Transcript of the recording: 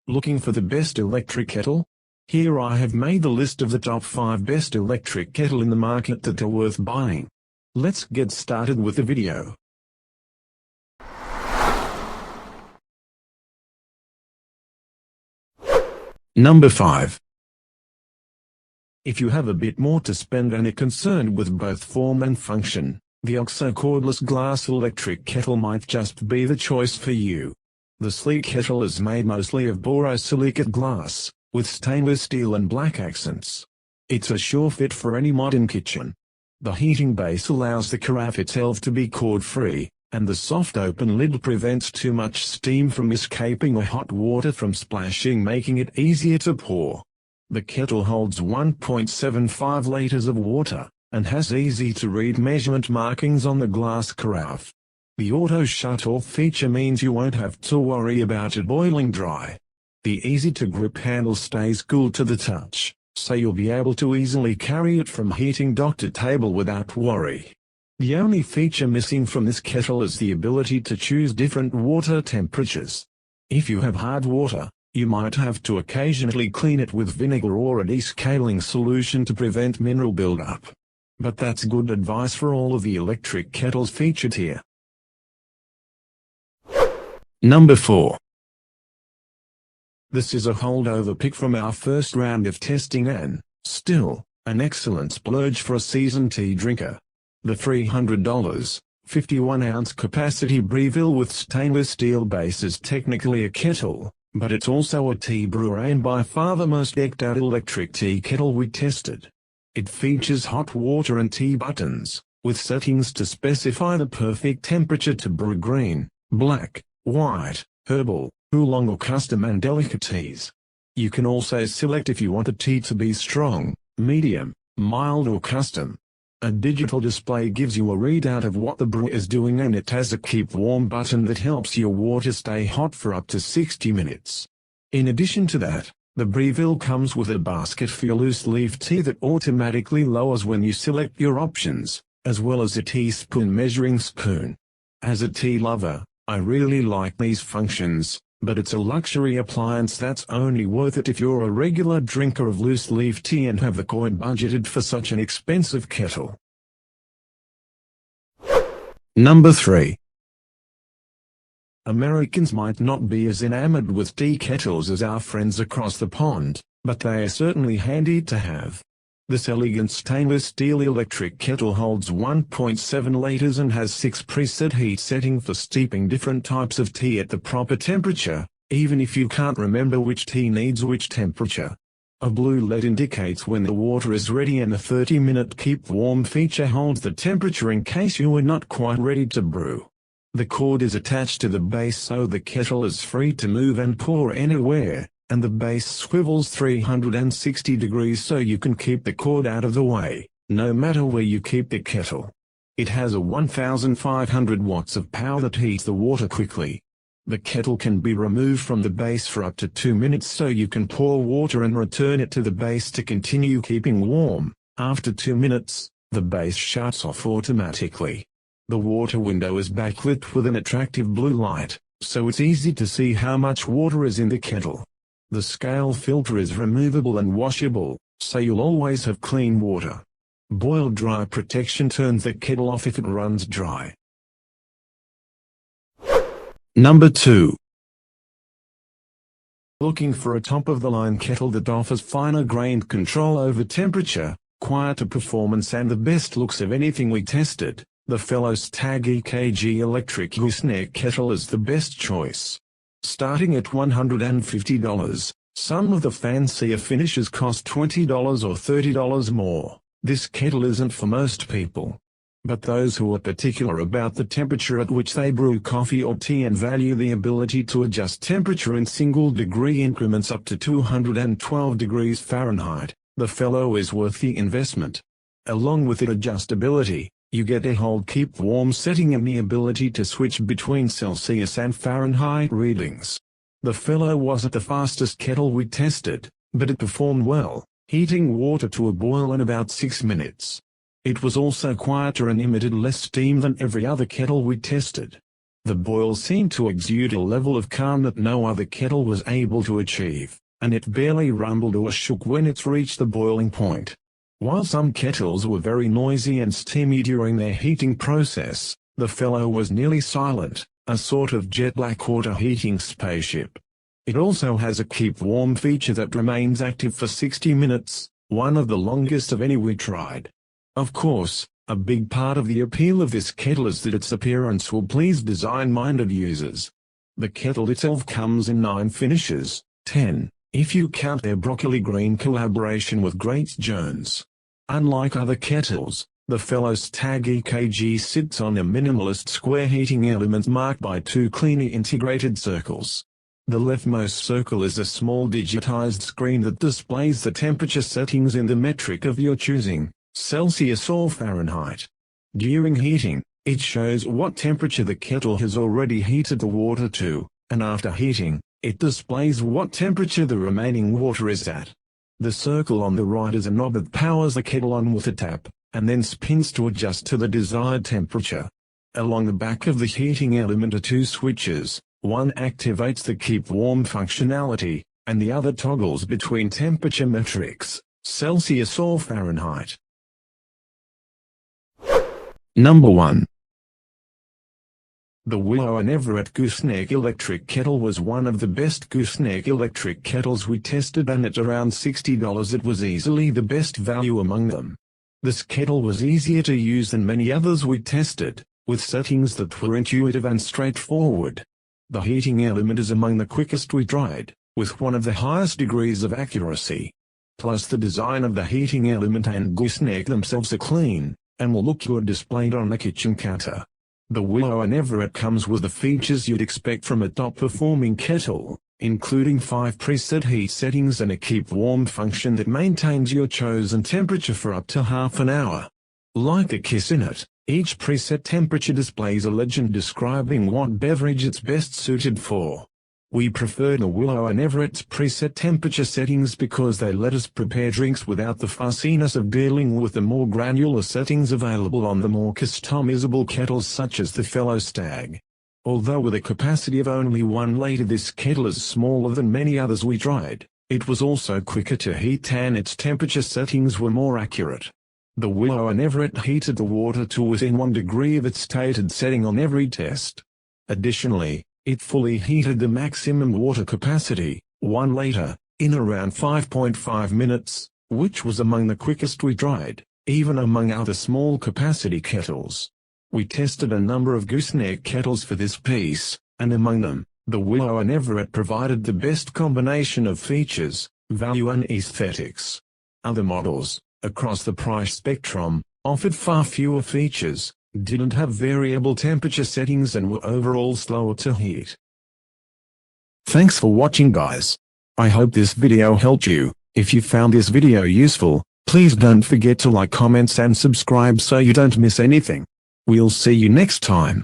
Looking for the best electric kettle? Here I have made the list of the top 5 best electric kettle in the market that are worth buying. Let's get started with the video. Number 5. If you have a bit more to spend and are concerned with both form and function, the OXO cordless glass electric kettle might just be the choice for you. The sleek kettle is made mostly of borosilicate glass, with stainless steel and black accents. It's a sure fit for any modern kitchen. The heating base allows the carafe itself to be cord-free, and the soft open lid prevents too much steam from escaping or hot water from splashing, making it easier to pour. The kettle holds 1.75 liters of water, and has easy-to-read measurement markings on the glass carafe. The auto shut-off feature means you won't have to worry about it boiling dry. The easy-to-grip handle stays cool to the touch, so you'll be able to easily carry it from heating dock to table without worry. The only feature missing from this kettle is the ability to choose different water temperatures. If you have hard water, you might have to occasionally clean it with vinegar or a descaling solution to prevent mineral buildup. But that's good advice for all of the electric kettles featured here. Number 4. This is a holdover pick from our first round of testing and, still, an excellent splurge for a seasoned tea drinker. The $300, 51-ounce capacity Breville with stainless steel base is technically a kettle, but it's also a tea brewer and by far the most decked out electric tea kettle we tested. It features hot water and tea buttons, with settings to specify the perfect temperature to brew green, black, white, herbal, oolong or custom and delicate teas. You can also select if you want a tea to be strong, medium, mild or custom. A digital display gives you a readout of what the brew is doing, and it has a keep warm button that helps your water stay hot for up to 60 minutes. In addition to that, the Breville comes with a basket for your loose leaf tea that automatically lowers when you select your options, as well as a teaspoon measuring spoon. As a tea lover, I really like these functions, but it's a luxury appliance that's only worth it if you're a regular drinker of loose leaf tea and have the coin budgeted for such an expensive kettle. Number 3. Americans might not be as enamored with tea kettles as our friends across the pond, but they are certainly handy to have. This elegant stainless steel electric kettle holds 1.7 liters and has 6 preset heat settings for steeping different types of tea at the proper temperature, even if you can't remember which tea needs which temperature. A blue LED indicates when the water is ready, and the 30-minute keep warm feature holds the temperature in case you are not quite ready to brew. The cord is attached to the base so the kettle is free to move and pour anywhere, and the base swivels 360 degrees so you can keep the cord out of the way, no matter where you keep the kettle. It has a 1500 watts of power that heats the water quickly. The kettle can be removed from the base for up to 2 minutes so you can pour water and return it to the base to continue keeping warm. After 2 minutes, the base shuts off automatically. The water window is backlit with an attractive blue light, so it's easy to see how much water is in the kettle. The scale filter is removable and washable, so you'll always have clean water. Boil dry protection turns the kettle off if it runs dry. Number 2. Looking for a top-of-the-line kettle that offers finer-grained control over temperature, quieter performance and the best looks of anything we tested, the Fellows TAG EKG Electric Gooseneck Kettle is the best choice. Starting at $150, some of the fancier finishes cost $20 or $30 more. This kettle isn't for most people. But those who are particular about the temperature at which they brew coffee or tea and value the ability to adjust temperature in single-degree increments up to 212 degrees Fahrenheit, the Fellow is worth the investment. Along with its adjustability, you get a hold keep warm setting and the ability to switch between Celsius and Fahrenheit readings. The Fellow wasn't the fastest kettle we tested, but it performed well, heating water to a boil in about 6 minutes. It was also quieter and emitted less steam than every other kettle we tested. The boil seemed to exude a level of calm that no other kettle was able to achieve, and it barely rumbled or shook when it reached the boiling point. While some kettles were very noisy and steamy during their heating process, the fellow was nearly silent, a sort of jet black water heating spaceship. It also has a keep warm feature that remains active for 60 minutes, one of the longest of any we tried. Of course, a big part of the appeal of this kettle is that its appearance will please design-minded users. The kettle itself comes in 9 finishes, 10, if you count their broccoli green collaboration with Great Jones. Unlike other kettles, the fellow Stag EKG sits on a minimalist square heating element marked by 2 cleanly integrated circles. The leftmost circle is a small digitized screen that displays the temperature settings in the metric of your choosing, Celsius or Fahrenheit. During heating, it shows what temperature the kettle has already heated the water to, and after heating, it displays what temperature the remaining water is at. The circle on the right is a knob that powers the kettle on with a tap, and then spins to adjust to the desired temperature. Along the back of the heating element are 2 switches. One activates the keep warm functionality, and the other toggles between temperature metrics, Celsius or Fahrenheit. Number 1. The Willow and Everett Gooseneck Electric Kettle was one of the best gooseneck electric kettles we tested, and at around $60 it was easily the best value among them. This kettle was easier to use than many others we tested, with settings that were intuitive and straightforward. The heating element is among the quickest we tried, with one of the highest degrees of accuracy. Plus the design of the heating element and gooseneck themselves are clean, and will look good displayed on the kitchen counter. The Willow and Everett comes with the features you'd expect from a top-performing kettle, including 5 preset heat settings and a keep warm function that maintains your chosen temperature for up to half an hour. Like the Kiss in it, each preset temperature displays a legend describing what beverage it's best suited for. We prefer the Willow and Everett's preset temperature settings because they let us prepare drinks without the fussiness of dealing with the more granular settings available on the more customizable kettles such as the fellow Stag. Although with a capacity of only 1 liter, this kettle is smaller than many others we tried. It was also quicker to heat and its temperature settings were more accurate. The Willow and Everett heated the water to within 1 degree of its stated setting on every test. Additionally, it fully heated the maximum water capacity, 1 liter, in around 5.5 minutes, which was among the quickest we tried, even among other small capacity kettles. We tested a number of gooseneck kettles for this piece, and among them, the Willow and Everett provided the best combination of features, value and aesthetics. Other models, across the price spectrum, offered far fewer features, didn't have variable temperature settings and were overall slower to heat. Thanks for watching, guys. I hope this video helped you. If you found this video useful, please don't forget to like, comments and subscribe so you don't miss anything. We'll see you next time.